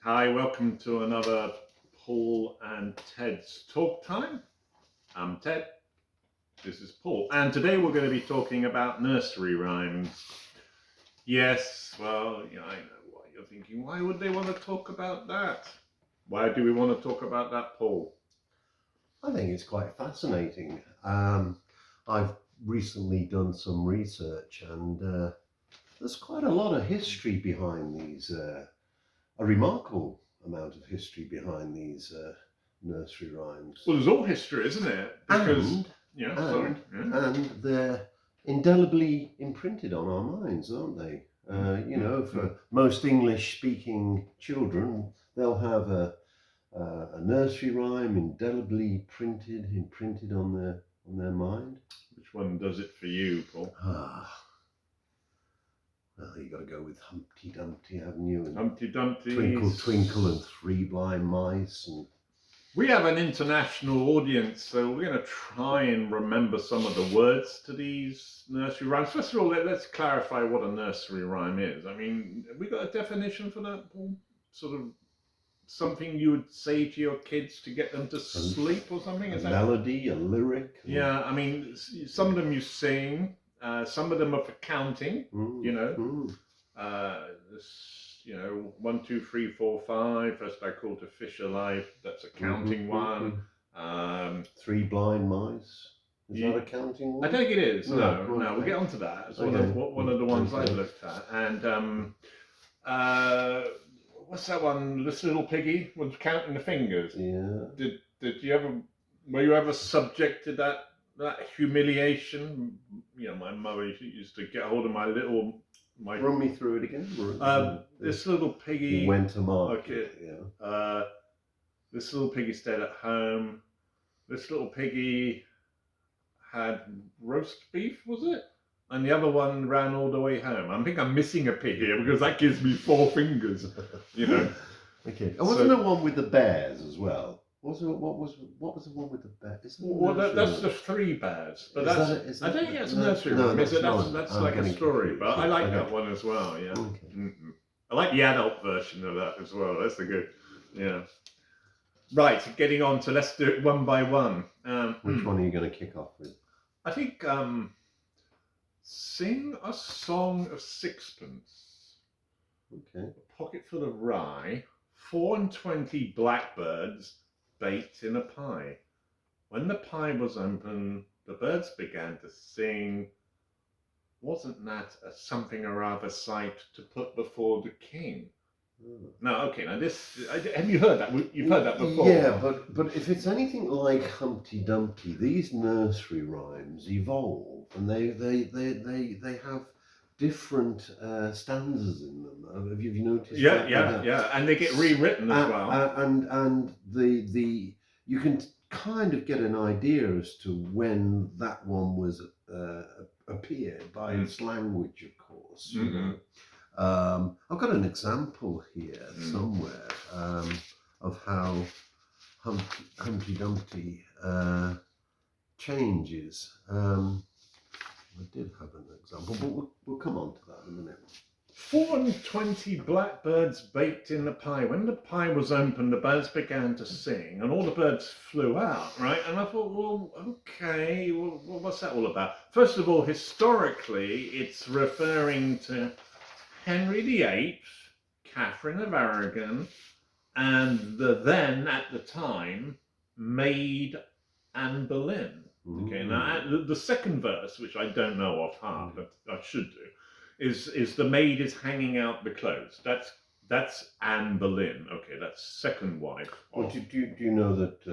Hi, welcome to another Paul and Ted's Talk Time. I'm Ted, this is Paul, and today we're going to be talking about nursery rhymes. Yes, well, I know what you're thinking. Why would they want to talk about that? Why do we want to talk about that, Paul? I think it's quite fascinating. I've recently done some research, and there's quite a lot of history behind these, a remarkable amount of history behind these nursery rhymes. Well, there's all history, isn't it? Because, and they're indelibly imprinted on our minds, aren't they? For most English-speaking children, they'll have a nursery rhyme indelibly imprinted on their mind. Which one does it for you, Paul? Well, you got to go with Humpty Dumpty, haven't you? And Humpty Dumpty, Twinkle, Twinkle, and Three Blind Mice. And we have an international audience, so we're going to try and remember some of the words to these nursery rhymes. First of all, let's clarify what a nursery rhyme is. I mean, have we got a definition for that, Paul? Sort of something you would say to your kids to get them to sleep or something? Is that melody, a lyric? Yeah, I mean, some of them you sing, some of them are for counting, 1, 2, 3, 4, 5. First I caught a fish alive. That's a counting one. Three Blind Mice. Is that a counting one? I don't think it is. No. We'll get onto that. It's one of the ones I looked at. And what's that one? This little piggy was counting the fingers. Yeah. Did you ever? Were you ever subject to that humiliation? My mother used to get hold of my little. Run me through it again. This little piggy went to market. Okay. Yeah. This little piggy stayed at home. This little piggy had roast beef, was it? And the other one ran all the way home. I think I'm missing a pig here because that gives me 4 fingers. Okay. Oh, wasn't there one with the bears as well? What was the one with the bears? Well, that's the 3 bears, but I don't think that's a nursery rhyme. That's like a story, but I like that one as well. Yeah, okay. I like the adult version of that as well. That's the good. Yeah. Right, getting on to let's do it one by one. Which one are you going to kick off with? I think sing a song of sixpence. Okay. A pocket full of rye, 24 blackbirds baked in a pie. When the pie was open, the birds began to sing. Wasn't that something or other sight to put before the king? Now, okay, this, have you heard that? You've heard that before. Yeah, but if it's anything like Humpty Dumpty, these nursery rhymes evolve, and they have different stanzas in them. Have you noticed? Yeah, and they get rewritten as well. And the you can kind of get an idea as to when that one was appeared by its language, of course. I've got an example here somewhere of how Humpty Dumpty changes. I did have an example, but we'll come on to that in a minute. 24 blackbirds baked in the pie. When the pie was opened, the birds began to sing, and all the birds flew out, right? And I thought, well, okay, what's that all about? First of all, historically, it's referring to Henry VIII, Catherine of Aragon, and the then, at the time, Maid Anne Boleyn. Okay, now the second verse, which I don't know off heart, but I should do, is the maid is hanging out the clothes. That's Anne Boleyn. Okay, that's second wife. Well, do you know that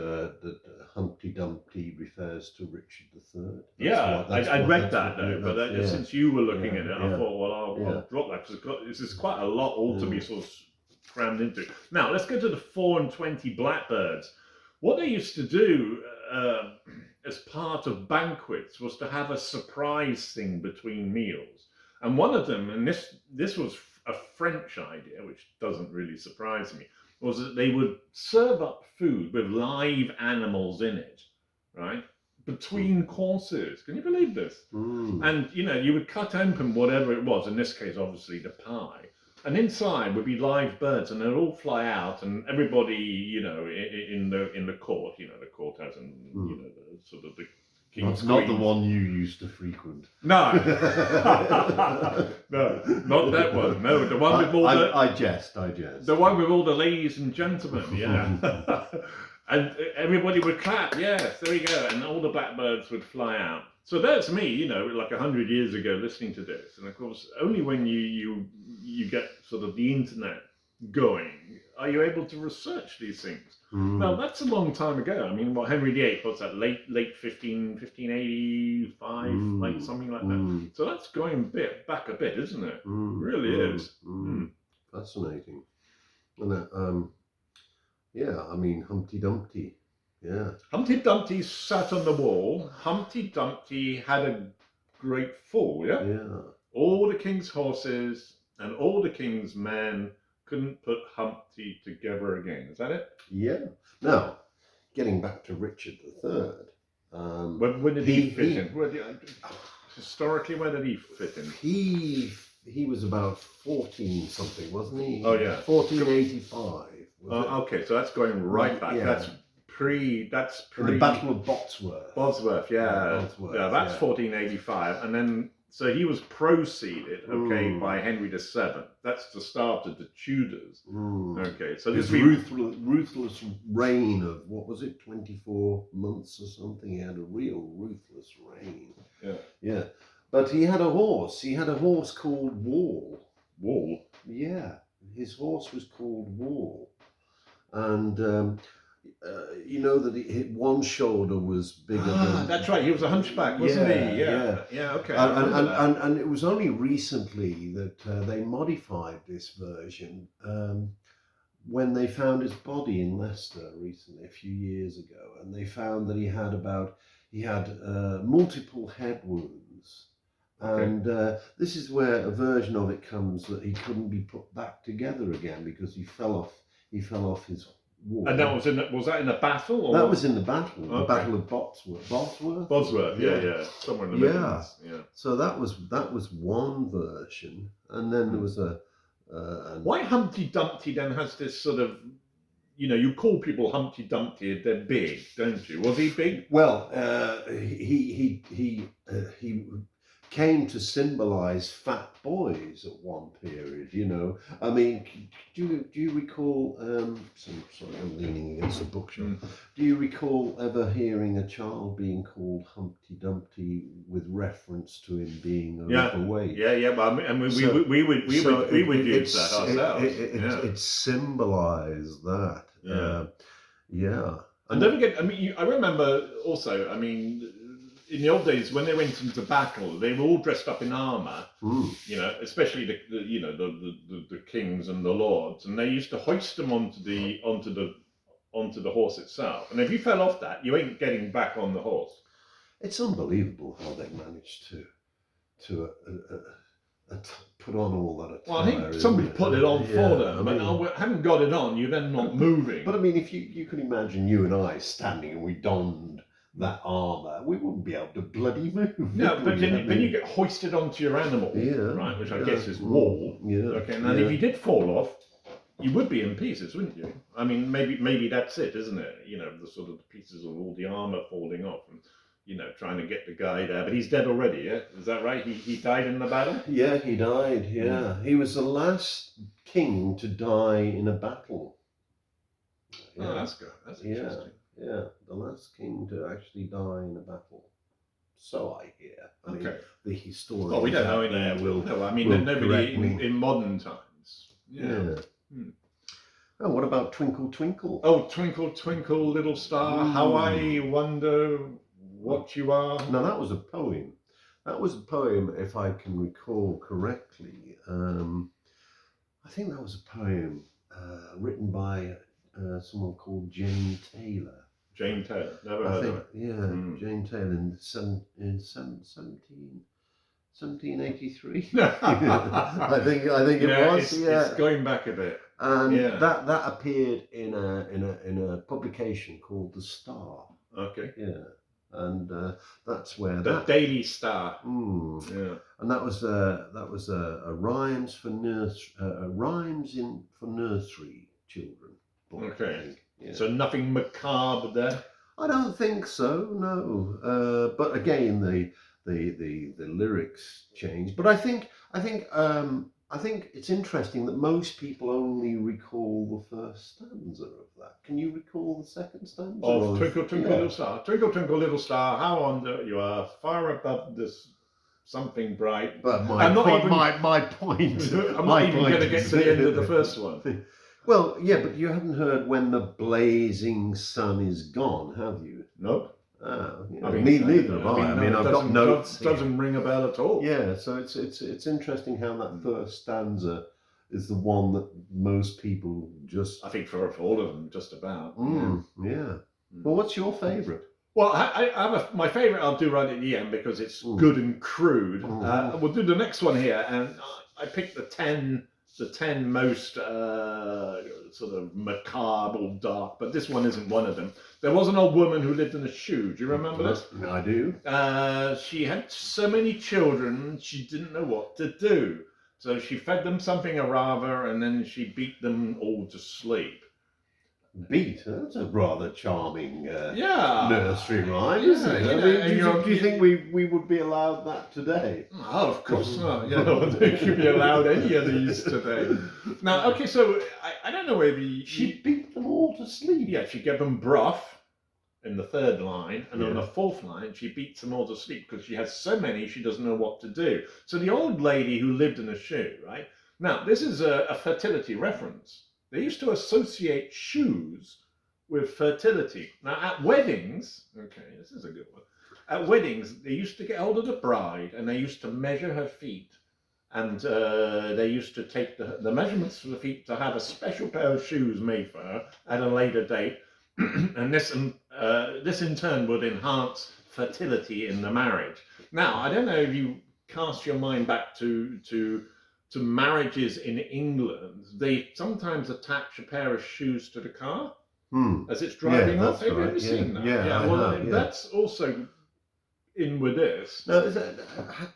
Humpty Dumpty refers to Richard III? I read that though, but since you were looking at it, I thought, well, I'll drop that because this is quite a lot all to be sort of crammed into. Now, let's go to the 24 blackbirds. What they used to do as part of banquets was to have a surprise thing between meals. And one of them, and this was a French idea, which doesn't really surprise me, was that they would serve up food with live animals in it, right? Between courses. Can you believe this? And, you would cut open whatever it was, in this case, obviously the pie, and inside would be live birds, and they'd all fly out, and everybody, you know, in the court, you know, the court has, and you know, the sort of the king's Not the queens. one you used to frequent. No, no, not that one. No, the one with all the. I jest. The one with all the ladies and gentlemen, yeah. And everybody would clap, yes, there we go. And all the blackbirds would fly out. So that's me, you know, like 100 years ago listening to this. And of course, only when you get sort of the internet going are you able to research these things. Now, that's a long time ago. I mean, what, Henry VIII, what's that, late 1585, like something like that. So that's going back a bit, isn't it? Really is. Fascinating. And yeah, I mean, Humpty Dumpty. Yeah. Humpty Dumpty sat on the wall. Humpty Dumpty had a great fall, yeah? Yeah. All the king's horses and all the king's men couldn't put Humpty together again. Is that it? Yeah. Now, getting back to Richard III. When did he fit in? Historically, where did he fit in? He was about 14 something, wasn't he? Oh, yeah. 1485. Okay, so that's going right back. Yeah. That's pre. The Battle of Bosworth. Bosworth, yeah. Yeah, that's 1485, and then so he was preceded, by Henry VII. That's the start of the Tudors. Okay, so this ruthless reign of, what was it, 24 months or something. He had a real ruthless reign. Yeah. But he had a horse. He had a horse called Wall. Wall? Yeah. His horse was called Wall. And you know that one shoulder was bigger than... That's right. He was a hunchback, wasn't he? Yeah, okay. And it was only recently that they modified this version when they found his body in Leicester recently, a few years ago. And they found that he had multiple head wounds. And this is where a version of it comes that he couldn't be put back together again because he fell off his wall. And that was that in a battle? Or? That was in the battle, the Battle of Bosworth. Bosworth, yeah, somewhere in the Midlands. Yeah. So that was one version, and then there was Why Humpty Dumpty then has this sort of, you know, you call people Humpty Dumpty if they're big, don't you? Was he big? Well, he came to symbolise fat boys at one period, you know. I mean, do you recall, sorry, I'm leaning against the bookshelf. Do you recall ever hearing a child being called Humpty Dumpty with reference to him being overweight? Yeah, but I mean, we would use that ourselves. It symbolised that. And don't forget, I mean, I remember also, I mean, in the old days, when they went into battle, they were all dressed up in armour. You know, especially the kings and the lords, and they used to hoist them onto the horse itself. And if you fell off that, you ain't getting back on the horse. It's unbelievable how they managed to put on all that attire. Well, I think somebody put it on for them, but haven't got it on. You're then not moving. But I mean, if you can imagine you and I standing and we donned that armour, we wouldn't be able to bloody move. No, but then you get hoisted onto your animal, right, which I guess is Wall. Okay, and then if you did fall off, you would be in pieces, wouldn't you? I mean, maybe that's it, isn't it? You know, the sort of pieces of all the armour falling off, and you know, trying to get the guy there. But he's dead already, yeah? Is that right? He died in the battle? Yeah, he died, yeah. He was the last king to die in a battle. Oh, that's good. That's interesting. Yeah, the last king to actually die in a battle. So I hear. I mean, the historian. Well, we don't know any. No, I mean, nobody in modern times. Yeah. Oh, what about Twinkle, Twinkle? Oh, twinkle, twinkle, little star, how I wonder what you are. No, that was a poem. That was a poem, if I can recall correctly. I think that was a poem written by someone called Jane Taylor. Jane Taylor, never heard of it. Yeah, Jane Taylor in 1783. I think it was. It's going back a bit. And that appeared in a publication called The Star. Okay. Yeah. and that's where The Daily Star. Yeah. And that was a rhymes for for nursery children book, Okay. I think. Yeah. So nothing macabre there. I don't think so. No. But again, the lyrics change. But I think it's interesting that most people only recall the first stanza of that. Can you recall the second stanza? Of Twinkle, Twinkle, Little Star. Twinkle, twinkle, little star, how on earth you are, far above this something bright. But my point. I'm not even going to get to the end of the first one. Well, yeah, but you haven't heard When the Blazing Sun Is Gone, have you? Nope. Neither have I. I've got notes. Doesn't ring a bell at all. Yeah, so it's interesting how that first stanza is the one that most people just. I think for all of them, just about. Yeah. Well, what's your favourite? Well, I have my favourite. I'll do right at the end because it's good and crude. We'll do the next one here, and I picked the 10 most sort of macabre or dark, but this one isn't one of them. There was an old woman who lived in a shoe. Do you remember this? I do. She had so many children, she didn't know what to do. So she fed them something or rather, and then she beat them all to sleep. Beat? That's a rather charming nursery rhyme, Yeah, isn't it? Do you think we would be allowed that today? Oh, of course not. I don't think you'd be allowed any of these today. Now, okay, so I don't know whether she beat them all to sleep. Yeah, she gave them broth in the third line, and on the fourth line, she beats them all to sleep because she has so many she doesn't know what to do. So the old lady who lived in a shoe, right? Now, this is a fertility reference. They used to associate shoes with fertility. Now, at weddings, okay, this is a good one. At weddings, they used to get hold of the bride and they used to measure her feet. And they used to take the measurements for the feet to have a special pair of shoes made for her at a later date. And this in turn would enhance fertility in the marriage. Now, I don't know if you cast your mind back to marriages in England, they sometimes attach a pair of shoes to the car as it's driving off. Have you ever seen that? Yeah, that's also in with this. Now,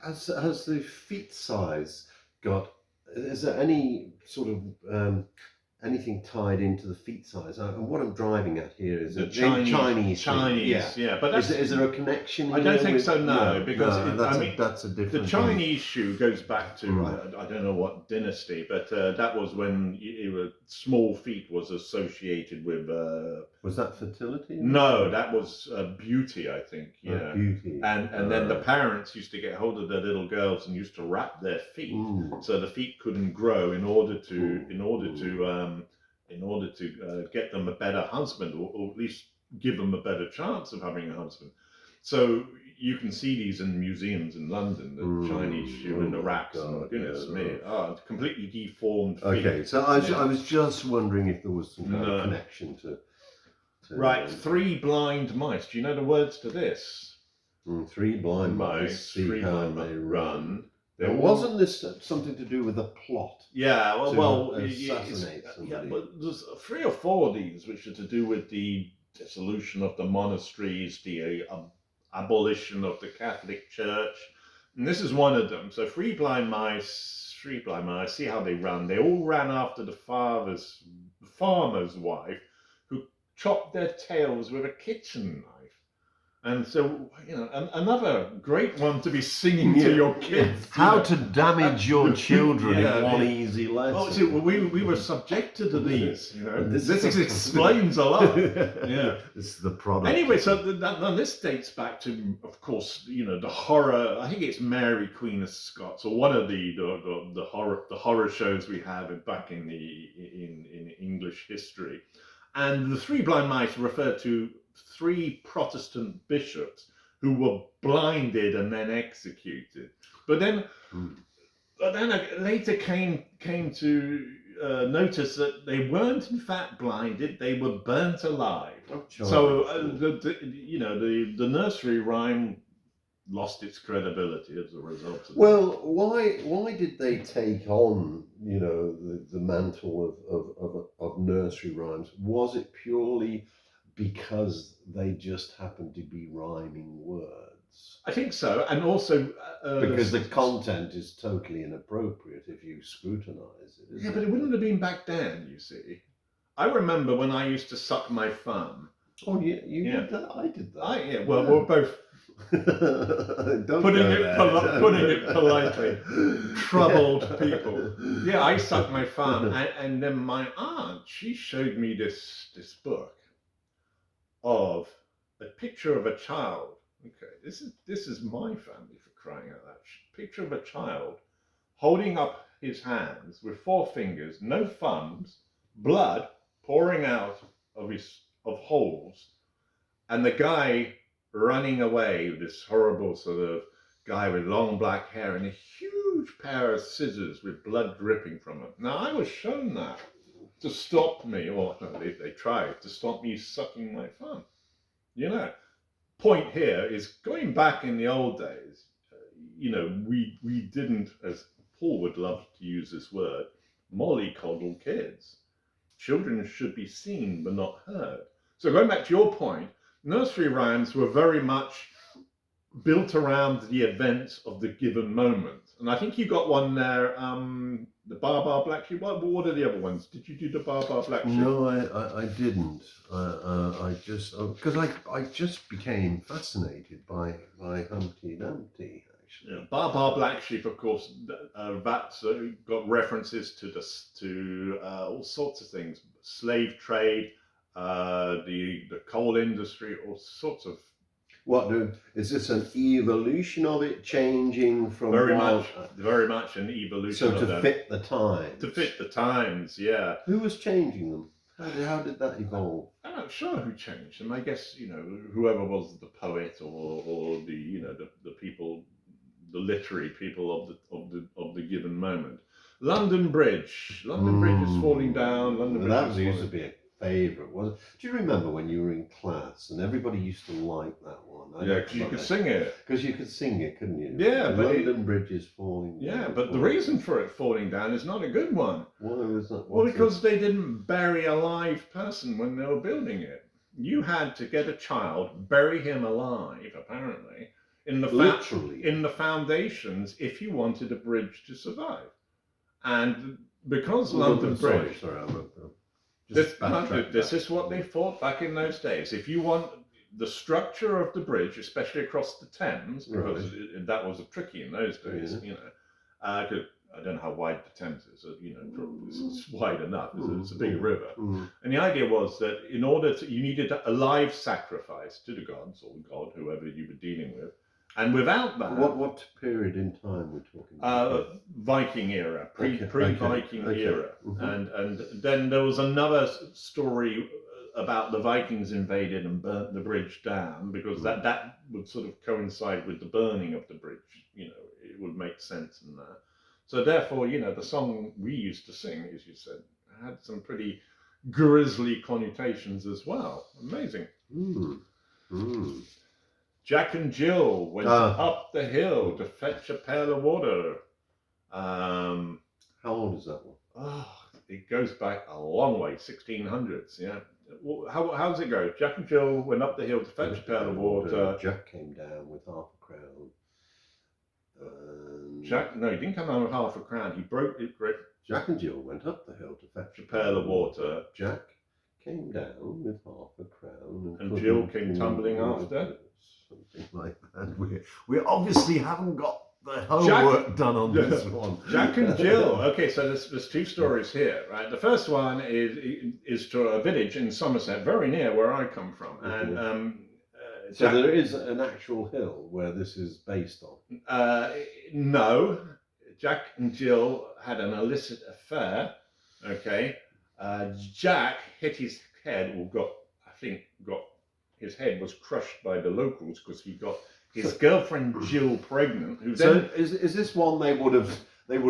has the feet size got? Is there any sort of anything tied into the feet size? And what I'm driving at here is the Chinese. Yeah. But is there a connection? I don't think so. No, because that's a different. The Chinese shoe goes back to I don't know what dynasty, but that was when small feet was associated with. Was that fertility? No, that was beauty, I think. Yeah, beauty. And then the parents used to get hold of their little girls and used to wrap their feet so the feet couldn't grow in order to get them a better husband, or at least give them a better chance of having a husband. So you can see these in museums in London, the Chinese shoe and the racks. And goodness me, it's completely deformed feet. Okay, so I was just wondering if there was some kind of connection to right, 3 blind mice. Do you know the words to this? 3 blind mice see how they run. Wasn't this something to do with a plot? Yeah, assassinate somebody. Yeah, but there's 3 or 4 of these which are to do with the dissolution of the monasteries, the abolition of the Catholic Church, and this is one of them. So 3 blind mice, see how they run. They all ran after the farmer's wife, who chopped their tails with a kitchen knife. And so, another great one to be singing to your kids. How to damage your children in one easy lesson. Oh, see, we were subjected to these. This explains a lot. Yeah, this is the product. Anyway, so this dates back to, of course, the horror. I think it's Mary Queen of Scots, or one of the horror shows we have back in English history, and the 3 blind mice refer to 3 Protestant bishops who were blinded and then executed. But then I later came to notice that they weren't in fact blinded; they were burnt alive. So the nursery rhyme lost its credibility as a result of that. Why did they take on the mantle of nursery rhymes? Was it purely because they just happen to be rhyming words. I think so, and also Because the content is totally inappropriate if you scrutinise it. Yeah, but it wouldn't have been back then, you see. I remember when I used to suck my thumb. Oh, you did that? I did that. Well, we're both putting it politely, troubled people. Yeah, I sucked my thumb, and then my aunt, she showed me this book of a picture of a child. Okay, this is my family, for crying out loud. Picture of a child holding up his hands with 4 fingers, no thumbs, blood pouring out of holes, and the guy running away, this horrible sort of guy with long black hair and a huge pair of scissors with blood dripping from them. Now, I was shown that to stop me, or no, they tried to stop me sucking my thumb. You know, point here is going back in the old days, we didn't, as Paul would love to use this word, mollycoddle kids. Children should be seen but not heard. So going back to your point, nursery rhymes were very much built around the events of the given moment. And I think you got one there, the Baa Baa Black Sheep. What are the other ones? Did you do the Baa Baa Black Sheep? No, I didn't. I just, because I just became fascinated by Humpty Dumpty. Yeah, Baa Baa Black Sheep, of course, that's got references to all sorts of things, slave trade, the coal industry, all sorts of. What is this? An evolution of it, changing from very much an evolution. So to fit the times. To fit the times, yeah. Who was changing them? How did that evolve? I'm not sure who changed them. I guess whoever was the poet or the people. The literary people of the given moment. London Bridge. London Bridge is falling down. That used to be a favourite, wasn't it? Do you remember when you were in class and everybody used to like that one? Yeah, because you could sing it. Because you could sing it, couldn't you? Yeah, but London Bridge is falling down. Yeah, but the reason for it falling down is not a good one. Why was that? Well, because they didn't bury a live person when they were building it. You had to get a child, bury him alive, apparently. In the foundations, if you wanted a bridge to survive, and because London Bridge, sorry, I wrote this is what they thought back in those days. If you want the structure of the bridge, especially across the Thames, because that was tricky in those days, I don't know how wide the Thames is. It's wide enough. It's a big river, and the idea was that in order you needed a live sacrifice to the gods or God, whoever you were dealing with. And without that, what period in time we're talking about? Viking era, pre-Viking era, and then there was another story about the Vikings invaded and burnt the bridge down because that would sort of coincide with the burning of the bridge. It would make sense in that. So therefore, the song we used to sing, as you said, had some pretty grisly connotations as well. Amazing. Jack and Jill went up the hill to fetch a pail of water. How old is that one? It goes back a long way, 1600s. Yeah. Well, how does it go? Jack and Jill went up the hill to fetch a pail of water. Jack came down with half a crown. He didn't come down with half a crown. He broke it. Jack and Jill went up the hill to fetch a pail of water. Jack came down with half a crown. And Jill came tumbling after. Something like that. We obviously haven't got the homework done on this one. Jack and Jill. Okay, so there's 2 stories here, right? The first one is to a village in Somerset, very near where I come from, and so there is an actual hill where this is based on. No, Jack and Jill had an illicit affair. Okay, Jack hit his head, or got his head was crushed by the locals because he got his girlfriend Jill pregnant. Is this one they would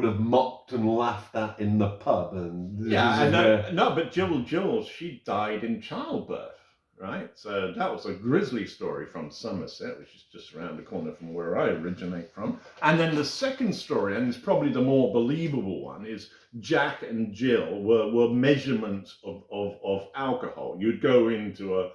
have mocked and laughed at in the pub? But Jill, she died in childbirth, right? So that was a grisly story from Somerset, which is just around the corner from where I originate from. And then the second story, and it's probably the more believable one, is Jack and Jill were measurements of alcohol. You'd go into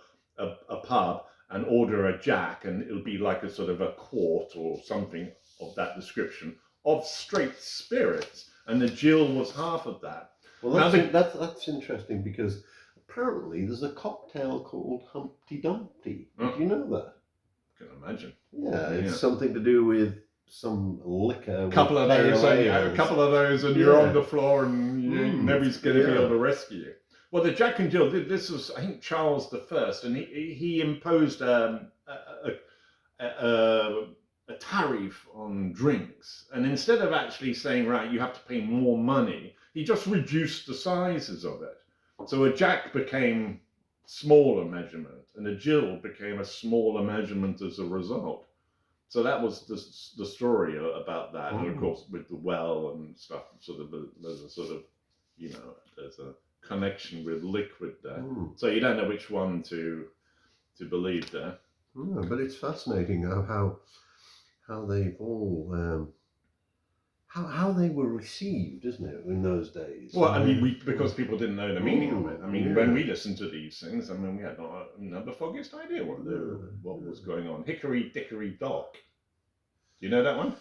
pub and order a jack, and it'll be like a sort of a quart or something of that description of straight spirits, and the Jill was half of that. Well, Now that's interesting, because apparently there's a cocktail called Humpty Dumpty. Did you know that? I can imagine. Yeah, it's something to do with some liquor. A couple of those, and you're on the floor, and nobody's going to be able to rescue you. Well, the Jack and Jill, this was, I think, Charles I, and he imposed a tariff on drinks. And instead of actually saying, right, you have to pay more money, he just reduced the sizes of it. So a Jack became smaller measurement, and a Jill became a smaller measurement as a result. So that was the story about that. And of course, with the well and stuff, sort of there's a sort of, there's a connection with liquid there. So you don't know which one to believe there. But it's fascinating how they've all how they were received, isn't it, in those days? Well, I mean, because people didn't know the meaning of it. I mean, when we listened to these things, I mean, we had not the foggiest idea what was going on. Hickory Dickory Dock. Do you know that one?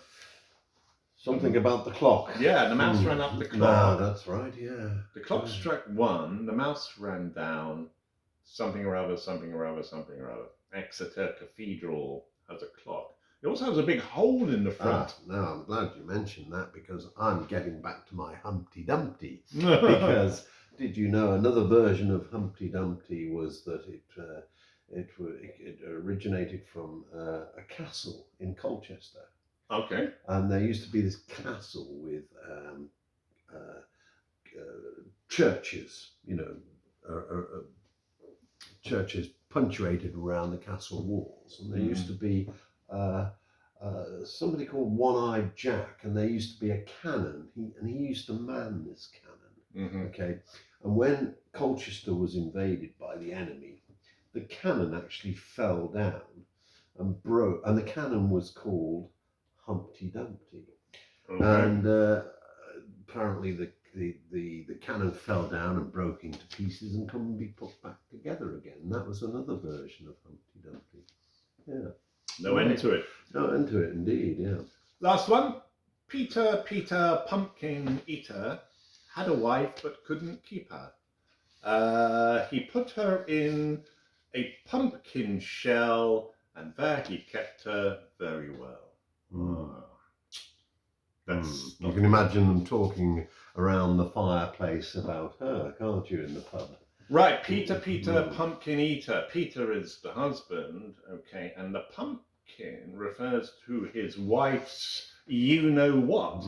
Something about the clock. Yeah, the mouse ran up the clock. No, that's right, yeah. The clock struck 1, the mouse ran down, something or other, something or other, something or other. Exeter Cathedral has a clock. It also has a big hole in the front. No, I'm glad you mentioned that, because I'm getting back to my Humpty Dumpty. Because did you know another version of Humpty Dumpty was that it originated from a castle in Colchester. Okay. And there used to be this castle with churches, churches punctuated around the castle walls, and there used to be somebody called One-Eyed Jack, and there used to be a cannon. He used to man this cannon. Okay, and when Colchester was invaded by the enemy, the cannon actually fell down and broke, and the cannon was called Humpty Dumpty. Okay. And apparently the cannon fell down and broke into pieces and couldn't be put back together again. That was another version of Humpty Dumpty. Yeah. No end to it. No end to it, indeed, yeah. Last one. Peter Pumpkin Eater had a wife but couldn't keep her. He put her in a pumpkin shell, and there he kept her very well. You can imagine them talking around the fireplace about her, can't you, in the pub? Right, Peter Pumpkin Eater. Peter is the husband, okay, and the pumpkin refers to his wife's you-know-what.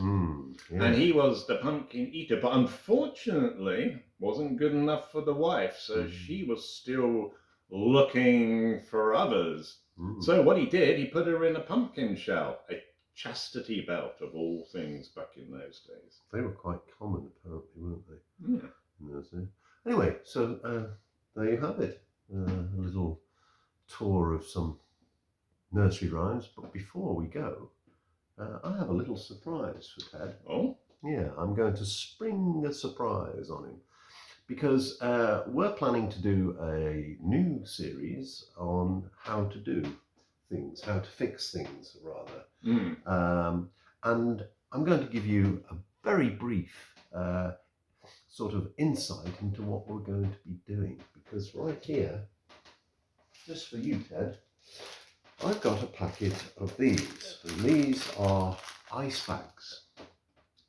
Yeah. And he was the pumpkin eater, but unfortunately wasn't good enough for the wife, so she was still looking for others. So what he did, he put her in a pumpkin shell, a chastity belt of all things back in those days. They were quite common, apparently, weren't they? Yeah. Anyway, so there you have it. A little tour of some nursery rhymes. But before we go, I have a little surprise for Ted. Oh? Yeah, I'm going to spring a surprise on him, because we're planning to do a new series on how to do things, how to fix things, rather. And I'm going to give you a very brief sort of insight into what we're going to be doing, because right here, just for you, Ted, I've got a packet of these, and these are ice bags.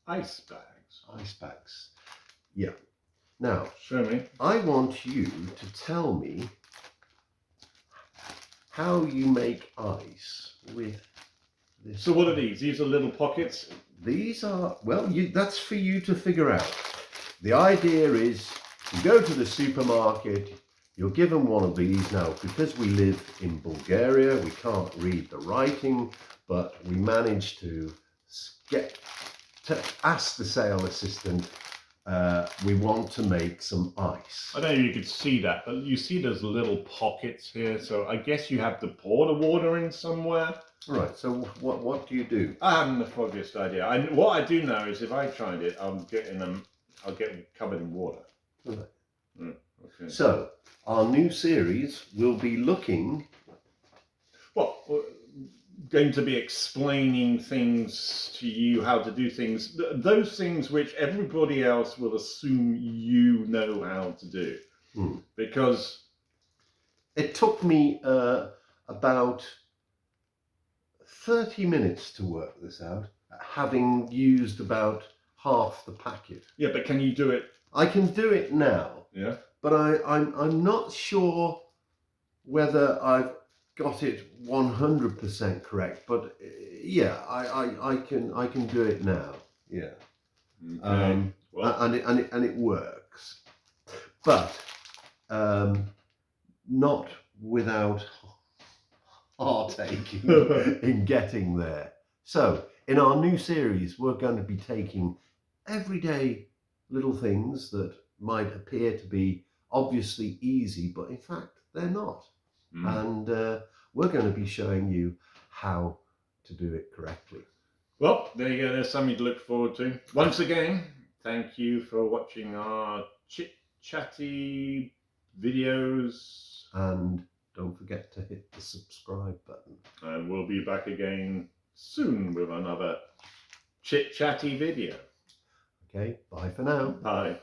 Ice bags? Ice bags, yeah. Now, show me. I want you to tell me how you make ice with this. So what are these? These are little pockets? These are, well, that's for you to figure out. The idea is you go to the supermarket, you're given one of these. Now, because we live in Bulgaria, we can't read the writing, but we managed to ask the sale assistant, we want to make some ice. I don't know if you could see that, but you see those little pockets here, so I guess you have to pour the water in somewhere. Right, so what do you do? I haven't the foggiest idea. What I do know is if I tried it, I'll get covered in water. Right. Okay. So our new series will be looking. Well, going to be explaining things to you, how to do things, those things which everybody else will assume you know how to do. Because it took me about 30 minutes to work this out, having used about half the packet. Yeah, but can you do it? I can do it now. Yeah. But I'm not sure whether I've got it 100% correct. But yeah, I can do it now. Yeah. Okay. Well, And it works, but not without heartache in getting there. So in our new series, we're going to be taking everyday little things that might appear to be obviously easy, but in fact they're not. And we're going to be showing you how to do it correctly. Well, there you go. There's something to look forward to. Once again, thank you for watching our chit-chatty videos. And don't forget to hit the subscribe button. And we'll be back again soon with another chit-chatty video. Okay, bye for now. Bye.